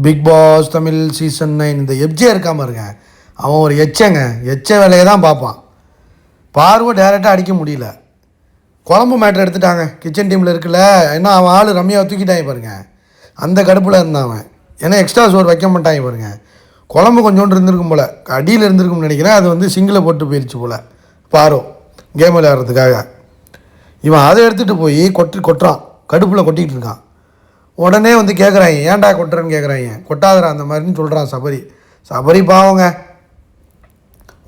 Big pass Tamil season 9 இந்த எப்ஜே இருக்காமல் இருங்க, அவன் ஒரு எச்ச வேலையை தான் பார்ப்பான். பார்வை டேரெக்டாக அடிக்க முடியல. குழம்பு மேட்ரு எடுத்துட்டாங்க கிச்சன் டீமில் இருக்குல்ல, ஏன்னா அவன் ஆள் ரம்யாவை தூக்கிட்டாங்க பாருங்க. அந்த கடுப்பில் இருந்தான் அவன். ஏன்னா எக்ஸ்ட்ரா சோறு வைக்க மாட்டாங்க பாருங்க. குழம்பு கொஞ்சோண்டு இருந்திருக்கும் போல், அடியில் இருந்திருக்கும்னு நினைக்கிறேன். அது வந்து சிங்கிளை போட்டு போயிடுச்சு போல் பாரோ கேம் விளையாடுறதுக்காக. இவன் அதை எடுத்துகிட்டு போய் கொட்டுறான், கடுப்பில் கொட்டிக்கிட்டு இருக்கான். உடனே வந்து கேட்குறாங்க, ஏன்டா கொட்டுறேன்னு கேட்குறாங்க. கொட்டாதரா அந்த மாதிரின்னு சொல்கிறான் சபரி பாவங்க.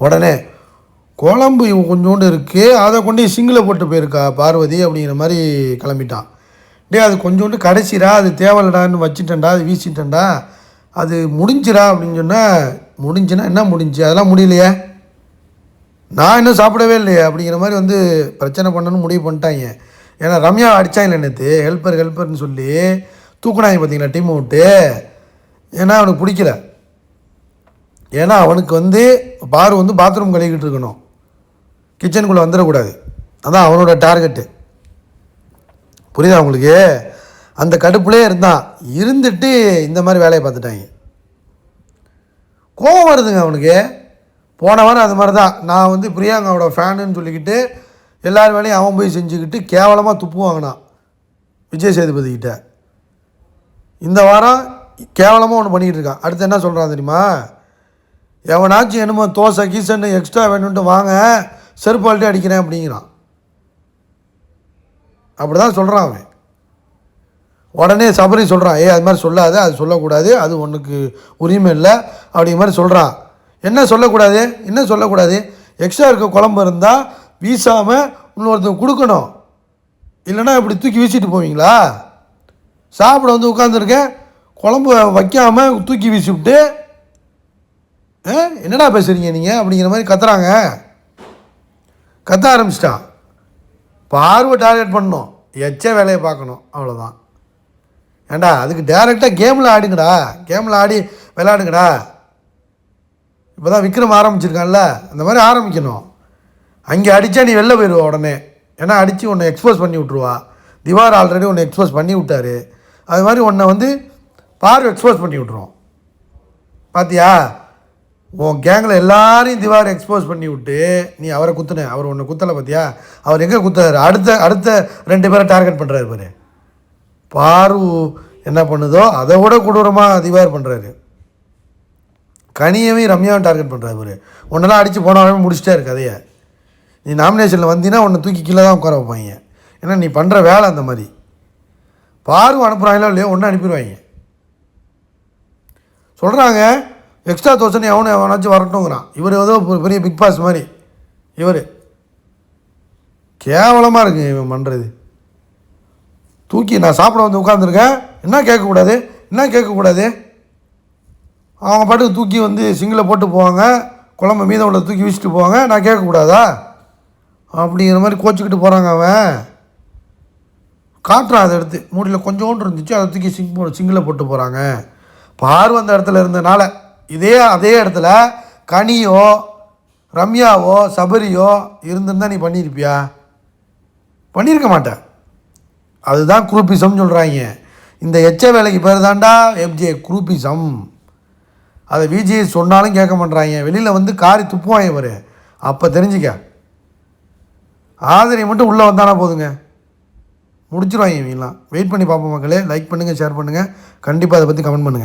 உடனே குழம்பு இவன் கொஞ்சோண்டு இருக்குது, அதை கொண்டு சிங்கிளை போட்டு போயிருக்கா பார்வதி அப்படிங்கிற மாதிரி கிளம்பிட்டான். அது கொஞ்சோண்டு கடைசிடா, அது தேவையில்லடான்னு வச்சுட்டேன்டா, அது வீசிட்டேன்டா, அது முடிஞ்சிடா அப்படின்னு சொன்னால், முடிஞ்சுன்னா என்ன முடிஞ்சு, அதெல்லாம் முடியலையே, நான் இன்னும் சாப்பிடவே இல்லையே அப்படிங்கிற மாதிரி வந்து பிரச்சனை பண்ணணும்னு முடிவு பண்ணிட்டாங்க. ஏன்னா ரம்யா அடித்தாங்க நேற்று ஹெல்ப்பர்னு சொல்லி தூக்குனாங்க பார்த்தீங்களா டீமை விட்டு. ஏன்னா அவனுக்கு பிடிக்கல. ஏன்னா அவனுக்கு வந்து பாரு வந்து பாத்ரூம் கழுவிக்கிட்டு இருக்கணும், கிச்சனுக்குள்ளே வந்துடக்கூடாது. அதான் அவனோட டார்கெட்டு. புரியுதா உங்களுக்கு? அந்த கடுப்புலே இருந்துட்டு இந்த மாதிரி வேலையை பார்த்துட்டாங்க. கோவம் வருதுங்க அவனுக்கு. போன வாரம் அது மாதிரி தான், நான் வந்து பிரியாங்காவோட ஃபேனுன்னு சொல்லிக்கிட்டு எல்லார் வேலையும் அவன் போய் செஞ்சுக்கிட்டு கேவலமாக துப்பு வாங்கினான் விஜய் சேதுபதிக்கிட்ட. இந்த வாரம் கேவலமாக ஒன்று பண்ணிக்கிட்டு இருக்கான். அடுத்து என்ன சொல்கிறான் தெரியுமா? எவனாச்சும் என்னமோ தோசை கீசன்னு எக்ஸ்ட்ரா வேணும்ன்ட்டு வாங்க, செருப்பால்ட்டே அடிக்கிறேன் அப்படிங்கிறான். அப்படி தான் சொல்கிறான் அவன். உடனே சபரி சொல்கிறான், அது மாதிரி சொல்லாது, அது சொல்லக்கூடாது, அது ஒன்றுக்கு உரிமை இல்லை அப்படிங்கிற மாதிரி சொல்கிறான். என்ன சொல்லக்கூடாது? எக்ஸ்ட்ரா இருக்க குழம்பு இருந்தால் வீசாமல் இன்னொருத்தர் கொடுக்கணும், இல்லைன்னா இப்படி தூக்கி வீசிட்டு போவீங்களா? சாப்பிட வந்து உட்காந்துருக்கேன், குழம்பு வைக்காமல் தூக்கி வீசிவிட்டு என்னடா பேசுகிறீங்க நீங்கள் அப்படிங்கிற மாதிரி கத்த ஆரம்பிச்சிட்டான். பார்வை டார்கெட் பண்ணணும், எச்ச வேலையை பார்க்கணும், அவ்வளோதான். ஏண்டா அதுக்கு டேரெக்டாக கேமில் ஆடி விளையாடுங்கடா. இப்போ தான் விக்ரம் ஆரம்பிச்சிருக்கான்ல, அந்த மாதிரி ஆரம்பிக்கணும். அங்கே அடித்தா நீ வெளில போயிடுவா உடனே. ஏன்னா அடித்து உன்னை எக்ஸ்போஸ் பண்ணி விட்ருவா. திவார் ஆல்ரெடி உன்னை எக்ஸ்போஸ் பண்ணி விட்டார். அது மாதிரி உன்னை வந்து பார்வை எக்ஸ்போஸ் பண்ணி விட்ருவோம். பார்த்தியா, உன் கேங்கில் எல்லாரையும் திவார் எக்ஸ்போஸ் பண்ணி விட்டு நீ அவரை குத்துன, அவர் உன்னை குத்தலை. பார்த்தியா, அவர் எங்கே குத்துறாரு? அடுத்த 2 பேரை டார்கெட் பண்ணுறாரு பாரு. பாரு என்ன பண்ணுதோ அதை விட கொடூரமாக திவார் பண்ணுறாரு. கனியவே ரம்யாவை டார்கெட் பண்ணுறாரு பாரு. உன்னெல்லாம் அடித்து போனாலும் முடிச்சிட்டாரு கதையை. நீ நாமினேஷனில் வந்தீங்கன்னா உன்னை தூக்கி கீழே தான் உட்கார வைப்பாங்க. ஏன்னா நீ பண்ணுற வேலை அந்த மாதிரி. பார்வை அனுப்புகிறாங்களோ இல்லையோ ஒன்று அனுப்பிடுவாங்க. சொல்கிறாங்க எக்ஸ்ட்ரா தோசை எவனாச்சும் வரட்டுங்கிறான். இவர் ஏதோ பெரிய பிக் பாஸ் மாதிரி. இவர் கேவலமாக இருக்குங்க இவன் பண்ணுறது. தூக்கி நான் சாப்பிட வந்து உட்காந்துருக்கேன், என்ன கேட்கக்கூடாது? அவங்க பாட்டுக்கு தூக்கி வந்து சிங்கிளை போட்டு போவாங்க, குழம்பு மீதம் உள்ள தூக்கி வீசிட்டு போவாங்க, நான் கேட்கக்கூடாதா அப்படிங்கிற மாதிரி கோச்சிக்கிட்டு போகிறாங்க. அவன் காட்டுறான், அதை எடுத்து மூடியில் கொஞ்சோண்டு இருந்துச்சு, அதை தூக்கி சிங்கிளை போட்டு போகிறாங்க. பார்வை அந்த இடத்துல இருந்தனால. அதே இடத்துல கனியோ ரம்யாவோ சபரியோ இருந்திருந்தால் நீ பண்ணியிருப்பியா? பண்ணியிருக்க மாட்டேன். அதுதான் குரூப்பிசம்னு சொல்கிறாங்க. இந்த எச்ச வேலைக்கு பேர் தாண்டா எப்ஜே குரூப்பிசம். அதை விஜய் சொன்னாலும் கேட்க மாட்றாங்க. வெளியில் வந்து காரி துப்புவாங்க இவர். அப்போ தெரிஞ்சுக்க. ஆதரவை மட்டும் உள்ளே வந்தானா போதுங்க, முடிச்சிருவாங்க இவங்களாம். வெயிட் பண்ணி பார்ப்போம் மக்களே. லைக் பண்ணுங்கள், ஷேர் பண்ணுங்கள், கண்டிப்பாக அதை பற்றி கமெண்ட் பண்ணுங்கள்.